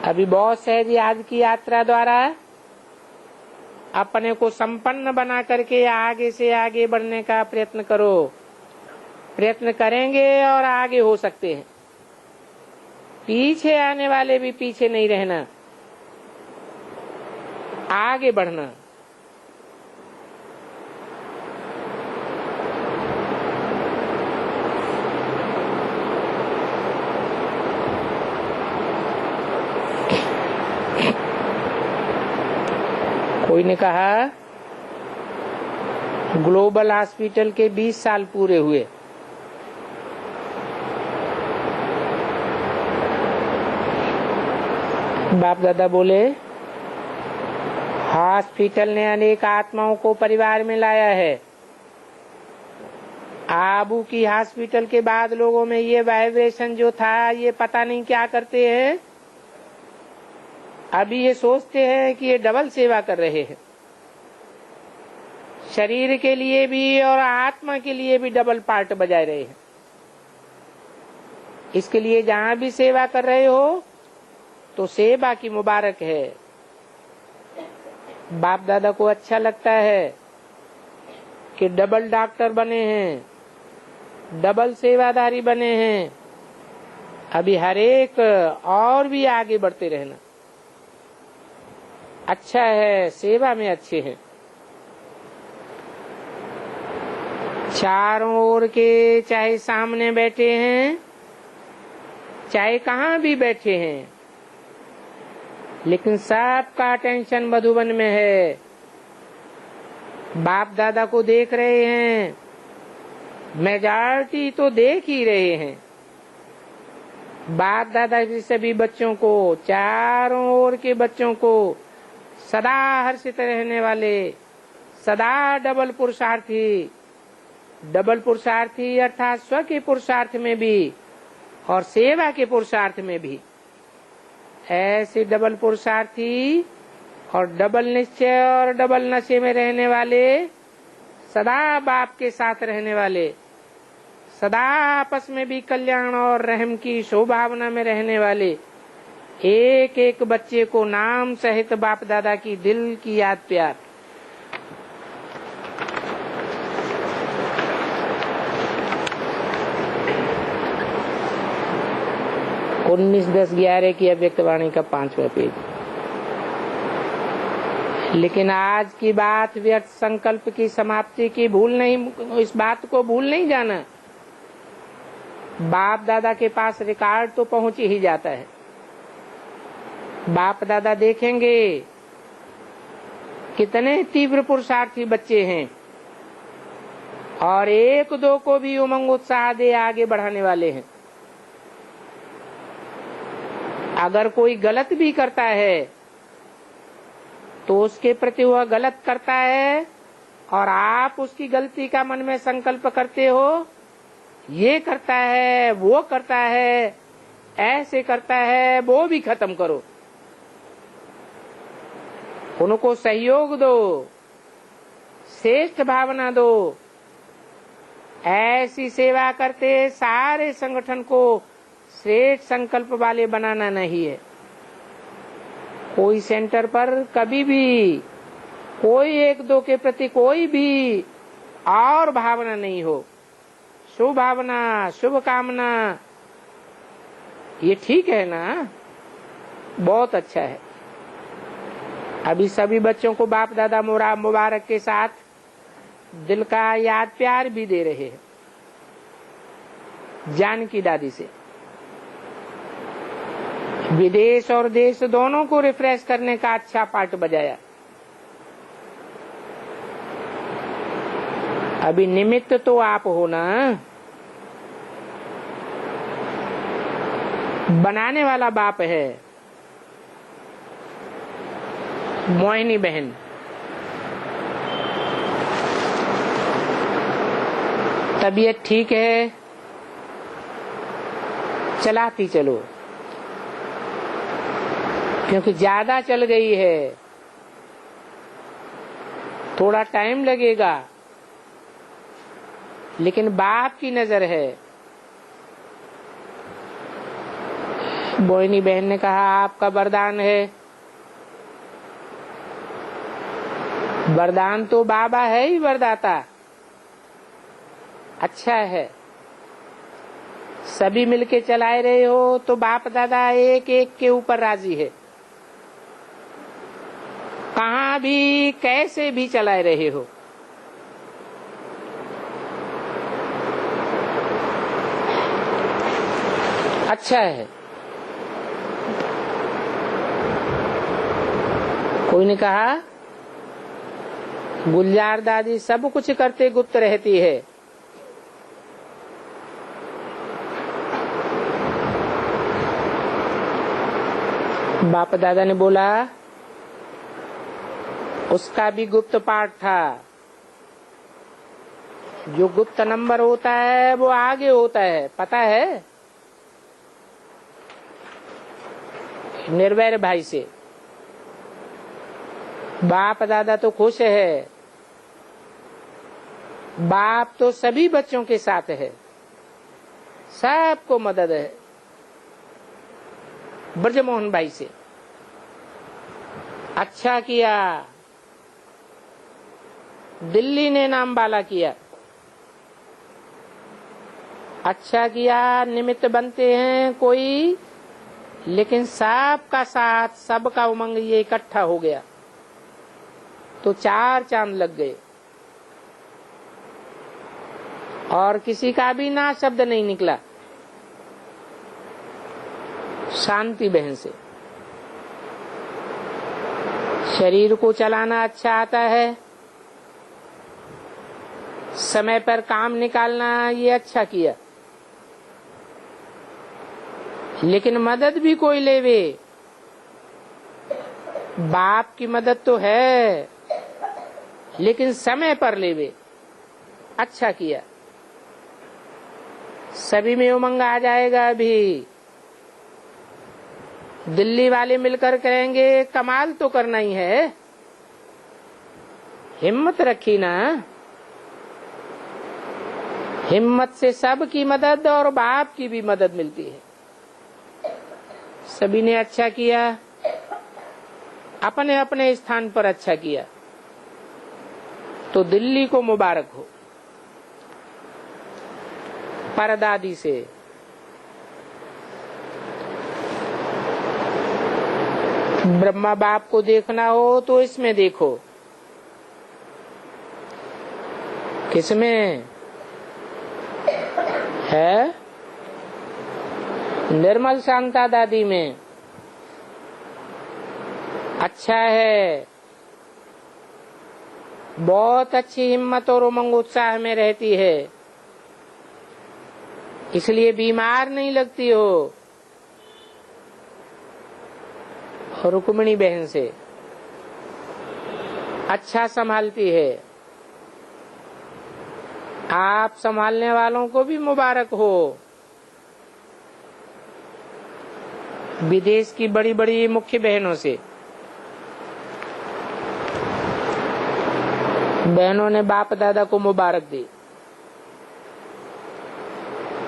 अभी बहुत सहज आज की यात्रा द्वारा अपने को संपन्न बना करके आगे से आगे बढ़ने का प्रयत्न करो। प्रयत्न करेंगे और आगे हो सकते हैं। पीछे आने वाले भी पीछे नहीं रहना, आगे बढ़ना। कोई ने कहा ग्लोबल हॉस्पिटल के 20 साल पूरे हुए। बाप दादा बोले हॉस्पिटल ने अनेक आत्माओं को परिवार में लाया है। आबू की हॉस्पिटल के बाद लोगों में ये वाइब्रेशन जो था, ये पता नहीं क्या करते हैं। अभी ये सोचते हैं कि ये डबल सेवा कर रहे हैं, शरीर के लिए भी और आत्मा के लिए भी डबल पार्ट बजाए रहे हैं। इसके लिए जहां भी सेवा कर रहे हो तो सेवा की मुबारक है। बाप दादा को अच्छा लगता है कि डबल डॉक्टर बने हैं, डबल सेवादारी बने हैं। अभी हर एक और भी आगे बढ़ते रहना अच्छा है, सेवा में अच्छे हैं। चारों ओर के, चाहे सामने बैठे हैं चाहे कहाँ भी बैठे हैं, लेकिन सबका अटेंशन मधुबन में है। बाप दादा को देख रहे हैं, मेजॉरिटी तो देख ही रहे हैं। बाप दादा के सभी बच्चों को, चारों ओर के बच्चों को सदा हर्षित रहने वाले, सदा डबल पुरुषार्थी अर्थात स्व के पुरुषार्थ में भी और सेवा के पुरुषार्थ में भी ऐसे डबल पुरुषार्थी और डबल निश्चय और डबल नशे में रहने वाले, सदा बाप के साथ रहने वाले, सदा आपस में भी कल्याण और रहम की शोभावना में रहने वाले एक एक बच्चे को नाम सहित बाप दादा की दिल की याद प्यार। उन्नीस 10/11 की अव्यक्त वाणी का 5वां पेज। लेकिन आज की बात व्यक्त संकल्प की समाप्ति की भूल नहीं, इस बात को भूल नहीं जाना। बाप दादा के पास रिकॉर्ड तो पहुंच ही जाता है। बाप दादा देखेंगे कितने तीव्र पुरुषार्थी बच्चे हैं और एक दो को भी उमंग उत्साह दे आगे बढ़ाने वाले हैं। अगर कोई गलत भी करता है तो उसके प्रति वह गलत करता है और आप उसकी गलती का मन में संकल्प करते हो, ये करता है, वो करता है, ऐसे करता है, वो भी खत्म करो। उनको सहयोग दो, श्रेष्ठ भावना दो। ऐसी सेवा करते सारे संगठन को श्रेष्ठ संकल्प वाले बनाना नहीं है। कोई सेंटर पर कभी भी कोई एक दो के प्रति कोई भी और भावना नहीं हो, शुभ भावना, शुभ कामना, ये ठीक है ना, बहुत अच्छा है। अभी सभी बच्चों को बाप दादा मुबारक के साथ दिल का याद प्यार भी दे रहे हैं, जानकी दादी से। विदेश और देश दोनों को रिफ्रेश करने का अच्छा पार्ट बजाया। अभी निमित्त तो आप हो ना, बनाने वाला बाप है। मोहिनी बहन तबीयत ठीक है, चलाती चलो, क्योंकि ज्यादा चल गई है, थोड़ा टाइम लगेगा, लेकिन बाप की नजर है। मोहिनी बहन ने कहा आपका वरदान है। वरदान तो बाबा है ही वरदाता, अच्छा है। सभी मिलके चलाए रहे हो तो बाप दादा एक एक के ऊपर राजी है। कहाँ भी कैसे भी चलाए रहे हो, अच्छा है। कोई ने कहा गुलजार दादी सब कुछ करते गुप्त रहती है। बाप दादा ने बोला उसका भी गुप्त पाठ था। जो गुप्त नंबर होता है वो आगे होता है, पता है। निर्वैर भाई से बाप दादा तो खुश है, बाप तो सभी बच्चों के साथ है, सबको मदद है। ब्रजमोहन भाई से अच्छा किया, दिल्ली ने नाम बाला किया, अच्छा किया। निमित्त बनते हैं कोई, लेकिन सबका साथ, सबका उमंग ये इकट्ठा हो गया तो 4 चांद लग गए। और किसी का भी ना शब्द नहीं निकला। शांति बहन से शरीर को चलाना अच्छा आता है, समय पर काम निकालना ये अच्छा किया, लेकिन मदद भी कोई लेवे। बाप की मदद तो है, लेकिन समय पर लेवे, अच्छा किया। सभी में उमंग आ जाएगा। अभी दिल्ली वाले मिलकर करेंगे, कमाल तो करना ही है, हिम्मत रखी ना। हिम्मत से सबकी मदद और बाप की भी मदद मिलती है। सभी ने अच्छा किया, अपने अपने स्थान पर अच्छा किया, तो दिल्ली को मुबारक हो। परदादी से ब्रह्मा बाप को देखना हो तो इसमें देखो। किसमें है? निर्मल शांता दादी में। अच्छा है, बहुत अच्छी हिम्मत और उमंग उत्साह में रहती है, इसलिए बीमार नहीं लगती हो। रुक्मिणी बहन से अच्छा संभालती है। आप संभालने वालों को भी मुबारक हो। विदेश की बड़ी बड़ी मुख्य बहनों से बहनों ने बाप दादा को मुबारक दी,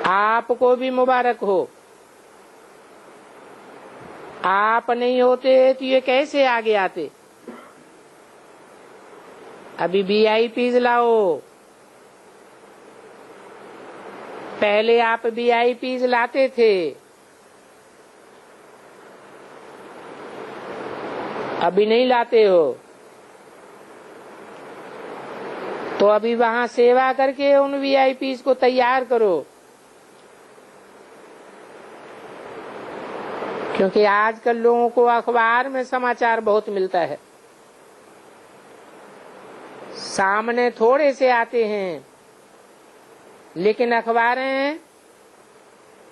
आपको भी मुबारक हो। आप नहीं होते तो ये कैसे आगे आते? अभी वीआईपीज लाओ, पहले आप वीआईपीज लाते थे, अभी नहीं लाते हो, तो अभी वहां सेवा करके उन वीआईपीज को तैयार करो। क्योंकि आजकल लोगों को अखबार में समाचार बहुत मिलता है, सामने थोड़े से आते हैं, लेकिन अखबारें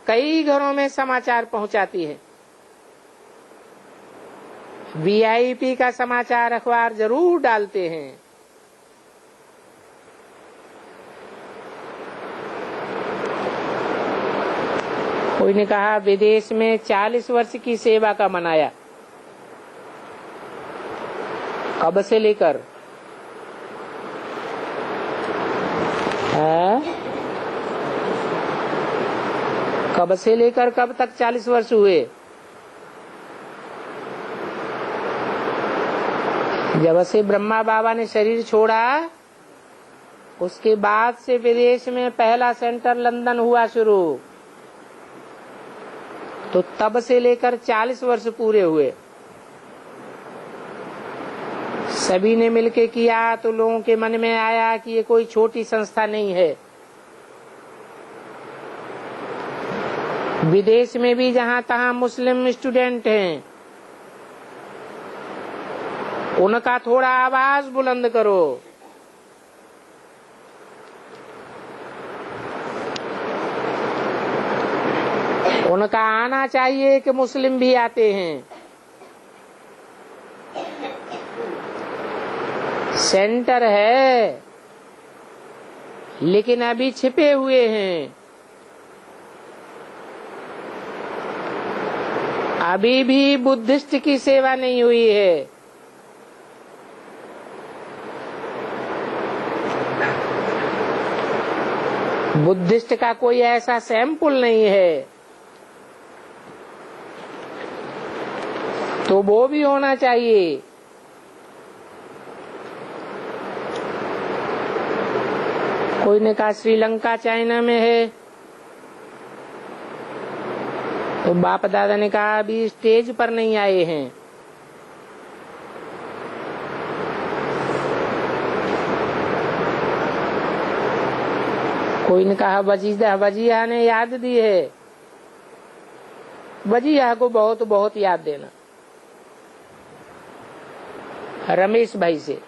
कई घरों में समाचार पहुंचाती है। वीआईपी का समाचार अखबार जरूर डालते हैं। कोई ने कहा विदेश में 40 वर्ष की सेवा का मनाया, कब से लेकर? कब से लेकर कब तक 40 वर्ष हुए? जब से ब्रह्मा बाबा ने शरीर छोड़ा, उसके बाद से विदेश में पहला सेंटर लंदन हुआ शुरू, तो तब से लेकर 40 वर्ष पूरे हुए। सभी ने मिलके किया तो लोगों के मन में आया कि ये कोई छोटी संस्था नहीं है। विदेश में भी जहां तहां मुस्लिम स्टूडेंट हैं, उनका थोड़ा आवाज बुलंद करो। उनका आना चाहिए कि मुस्लिम भी आते हैं। सेंटर है, लेकिन अभी छिपे हुए हैं। अभी भी बुद्धिस्ट की सेवा नहीं हुई है। बुद्धिस्ट का कोई ऐसा सैंपल नहीं है, तो वो भी होना चाहिए। कोई ने कहा श्रीलंका चाइना में है, तो बाप दादा ने कहा अभी स्टेज पर नहीं आए हैं। कोई ने कहा वजीहा ने याद दी है। वजीहा को बहुत बहुत याद देना। रमेश भाई से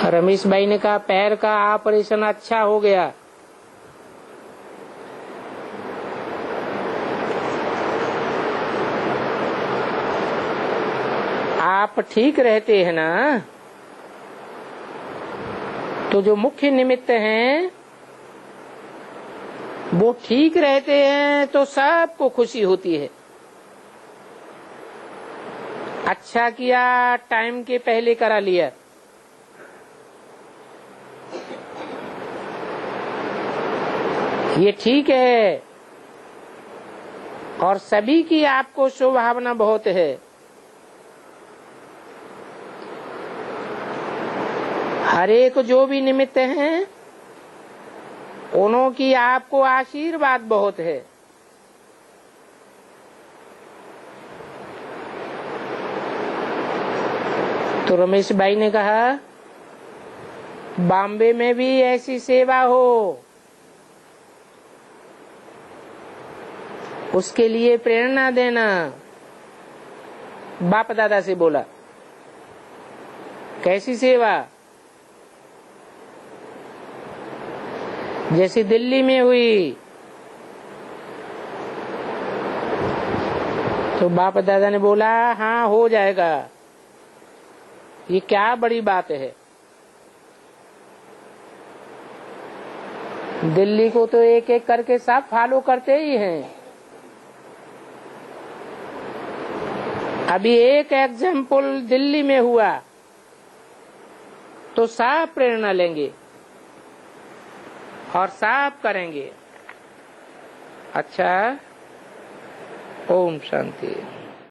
रमेश भाई ने कहा पैर का ऑपरेशन अच्छा हो गया। आप ठीक रहते हैं ना? तो जो मुख्य निमित्त हैं वो ठीक रहते हैं तो सबको खुशी होती है। अच्छा किया, टाइम के पहले करा लिया, ये ठीक है। और सभी की आपको शुभभावना बहुत है। हर एक जो भी निमित्त हैं उन्हों की आपको आशीर्वाद बहुत है। तो रमेश भाई ने कहा बॉम्बे में भी ऐसी सेवा हो, उसके लिए प्रेरणा देना। बाप दादा से बोला, कैसी सेवा? जैसे दिल्ली में हुई। तो बाप दादा ने बोला हाँ हो जाएगा, ये क्या बड़ी बात है। दिल्ली को तो एक एक करके सब फॉलो करते ही हैं। अभी एक एग्जाम्पल दिल्ली में हुआ तो सब प्रेरणा लेंगे और सब करेंगे। अच्छा, ओम शांति।